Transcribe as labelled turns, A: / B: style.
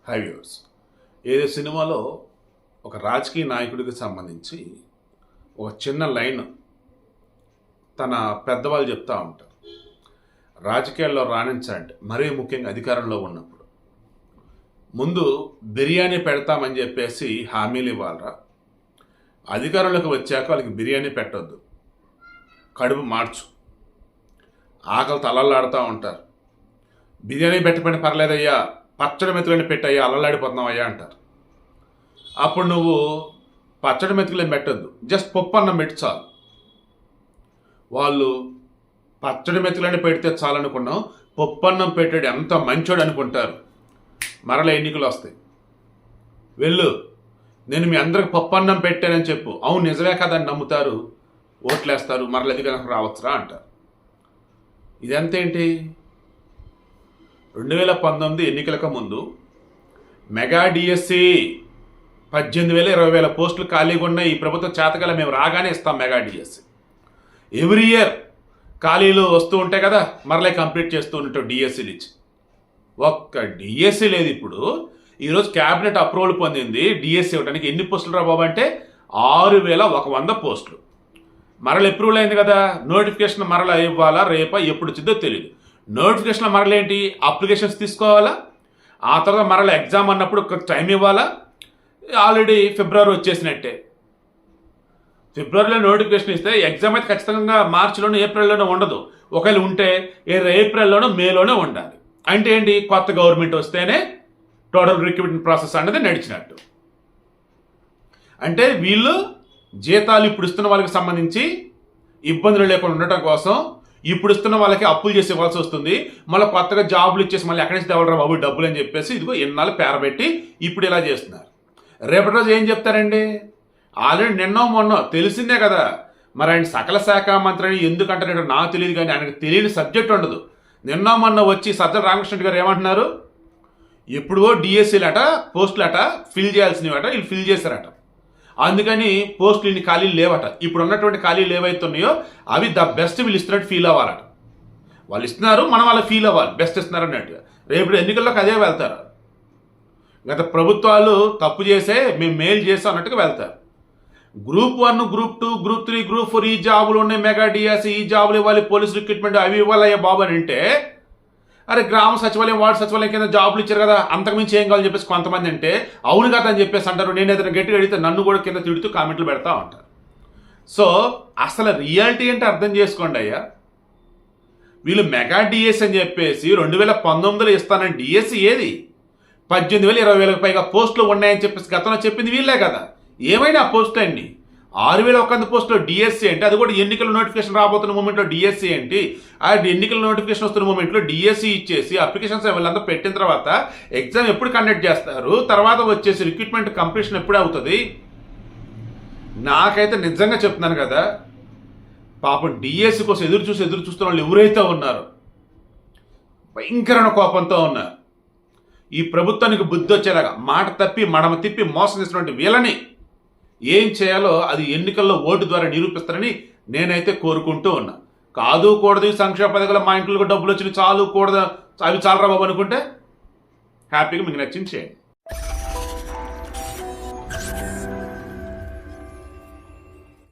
A: High viewers. ఏదో సినిమాలో ఒక రాజకీయ నాయకుడికి సంబంధించి ఒక చిన్న లైన్ తన పెద్దవాళ్ళు చెప్తూ ఉంటారు. రాజకీయాల్లో రాణించాలంటే మరీ ముఖ్యంగా అధికారంలో ఉన్నప్పుడు ముందు బిర్యానీ పెడతామని చెప్పేసి హామీలు ఇవ్వాలరా, అధికారంలోకి వచ్చాక వాళ్ళకి బిర్యానీ పెట్టొద్దు, కడుపు మార్చు, ఆకలి తలల్లాడుతూ ఉంటారు. బిర్యానీ పెట్టకపోయినా పర్లేదయ్యా, పచ్చడి మెతుకులని పెట్టయ్యా, అల్లలాడిపోతున్నావయ్యా అంటారు. అప్పుడు నువ్వు పచ్చడి మెతుకులేం పెట్టద్దు, జస్ట్ పప్పు అన్నం పెట్టి చాలు. వాళ్ళు పచ్చడి మెతుకులని పెడితే చాలనుకున్నావు, పప్పు అన్నం పెట్టాడు ఎంత మంచోడు అనుకుంటారు. మరల ఎన్నికలు వస్తాయి, వెళ్ళు, నేను మీ అందరికి పప్పు అన్నం పెట్టానని చెప్పు, అవును నిజమే కదని నమ్ముతారు, ఓట్లేస్తారు, మరల అధికారం రావచ్చురా అంటారు. ఇదంతేంటి? 2019 ఎన్నికలకు ముందు మెగా డిఎస్సి 18,000 20,000 పోస్టులు ఖాళీగా ఉన్నాయి. ఈ ప్రభుత్వం చేతకాల మేము రాగానే ఇస్తాం మెగా డిఎస్సి. ఎవ్రీ ఇయర్ ఖాళీలు వస్తూ ఉంటాయి కదా, మరలే కంప్లీట్ చేస్తూ ఉంటాం డిఎస్సీలు ఇచ్చి. ఒక్క డిఎస్సి లేదు. ఇప్పుడు ఈరోజు క్యాబినెట్ అప్రూవల్ పొందింది డిఎస్సి ఇవ్వడానికి. ఎన్ని పోస్టులు రా బాబు అంటే 6,100 పోస్టులు. మరల అప్రూవల్ అయింది కదా, నోటిఫికేషన్ మరల ఇవ్వాలా, రేపా ఎప్పుడు వచ్చిందో తెలియదు. నోటిఫికేషన్ మరలేంటి, అప్లికేషన్స్ తీసుకోవాలా, ఆ తర్వాత మరల ఎగ్జామ్ అన్నప్పుడు ఒక టైం ఇవ్వాలా. ఆల్రెడీ ఫిబ్రవరి వచ్చేసినట్టే. ఫిబ్రవరిలో నోటిఫికేషన్ ఇస్తే ఎగ్జామ్ అయితే ఖచ్చితంగా మార్చిలోనూ ఏప్రిల్లోనూ ఉండదు. ఒకవేళ ఉంటే ఏప్రిల్లోనూ మేలోనే ఉండాలి. అంటే ఏంటి, కొత్త గవర్నమెంట్ వస్తేనే టోటల్ రిక్రూట్మెంట్ ప్రాసెస్ అనేది నడిచినట్టు. అంటే వీళ్ళు జీతాలు ఇప్పుడు ఇస్తున్న వాళ్ళకి సంబంధించి ఇబ్బందులు లేకుండా ఉండటం కోసం ఇప్పుడు ఇస్తున్న వాళ్ళకి అప్పులు చేసి ఇవ్వాల్సి వస్తుంది. మళ్ళీ కొత్తగా జాబులు ఇచ్చేసి మళ్ళీ ఎక్కడి నుంచి తేవాలరా బాబు డబ్బులు అని చెప్పేసి ఇదిగో ఎన్నాళ్ళు పేరబెట్టి ఇప్పుడు ఇలా చేస్తున్నారు. రేపటి రోజు ఏం చెప్తారండి? ఆల్రెడీ నిన్నో మొన్నో తెలిసిందే కదా. మరి ఆయన సకల శాఖ మంత్రి అని ఎందుకంటారంటే నాకు తెలియదు, కానీ ఆయనకు తెలియని సబ్జెక్ట్ ఉండదు. నిన్నో మొన్న వచ్చి సజ్జల రామకృష్ణ గారు ఏమంటున్నారు, ఎప్పుడో డిఎస్సీలట పోస్టులట ఫిల్ చేయాల్సినవట వీళ్ళు ఫిల్ చేశారట, అందుకని పోస్టులు ఇన్ని ఖాళీలు లేవట. ఇప్పుడు ఉన్నటువంటి ఖాళీలు ఏవైతున్నాయో అవి ద బెస్ట్ వీళ్ళు ఇస్తున్నట్టు ఫీల్ అవ్వాలట. వాళ్ళు ఇస్తున్నారు, మనం వాళ్ళకి ఫీల్ అవ్వాలి బెస్ట్ ఇస్తున్నారు అన్నట్టుగా. రేపు ఎన్నికల్లోకి అదే వెళ్తారు. గత ప్రభుత్వాలు తప్పు చేసే మేము మేలు చేస్తాం అన్నట్టుగా వెళ్తారు. గ్రూప్ 1, గ్రూప్ 2, గ్రూప్ 3, గ్రూప్ 4 ఈ జాబులు ఉన్నాయి, మెగా డిఎస్సి ఈ జాబులు ఇవ్వాలి, పోలీస్ రిక్రూట్మెంట్ అవి ఇవ్వాలయ్యా బాబు అని అంటే, అరే గ్రామ సచివాలయం వార్డు సచివాలయం కింద జాబులు ఇచ్చారు కదా, అంతకుమించి ఏం కావాలని చెప్పేసి కొంతమంది అంటే అవును కదా అని చెప్పేసి అంటారు. నేను ఏదైనా గట్టిగా అడిగితే నన్ను కూడా కింద తిడుతూ కామెంట్లు పెడతా ఉంటారు. సో అసలు రియాలిటీ అంటే అర్థం చేసుకోండి అయ్యా. వీళ్ళు మెగా డిఎస్సి అని చెప్పేసి 2019లో ఇస్తానని డిఎస్సి ఏది 18,000 20,000 పైగా పోస్టులు ఉన్నాయని చెప్పేసి గతంలో చెప్పింది వీళ్ళే కదా. ఏమైనా ఆ పోస్టులు అండి 6,100 పోస్టులో డిఎస్సి అంటే, అది కూడా ఎన్నికల నోటిఫికేషన్ రాబోతున్న మూమెంట్లో డిఎస్సి ఏంటి, ఆ ఎన్నికల నోటిఫికేషన్ వస్తున్న మూమెంట్లో డిఎస్సి ఇచ్చేసి అప్లికేషన్స్ వీళ్ళంతా పెట్టిన తర్వాత ఎగ్జామ్ ఎప్పుడు కండక్ట్ చేస్తారు, తర్వాత వచ్చేసి రిక్రూట్మెంట్ కంప్లీషన్ ఎప్పుడు అవుతుంది? నాకైతే నిజంగా చెప్తున్నాను కదా, పాపం డిఎస్సి కోసం ఎదురు చూస్తున్న వాళ్ళు ఎవరైతే ఉన్నారో భయంకరమైన కోపంతో ఉన్నారు. ఈ ప్రభుత్వానికి బుద్ధి వచ్చేలాగా మాట తప్పి మడమ తిప్పి మోసం చేసినటువంటి వీళ్ళని ఏం చేయాలో అది ఎన్నికల్లో ఓటు ద్వారా నిరూపిస్తారని నేనైతే కోరుకుంటూ ఉన్నా. కాదు కూడదు సంక్షేమ పథకాలు మా ఇంట్లో డబ్బులు వచ్చినాయి చాలు కూడదు అవి చాలరా బాబు అనుకుంటే హ్యాపీగా మీకు నచ్చింది చేయండి.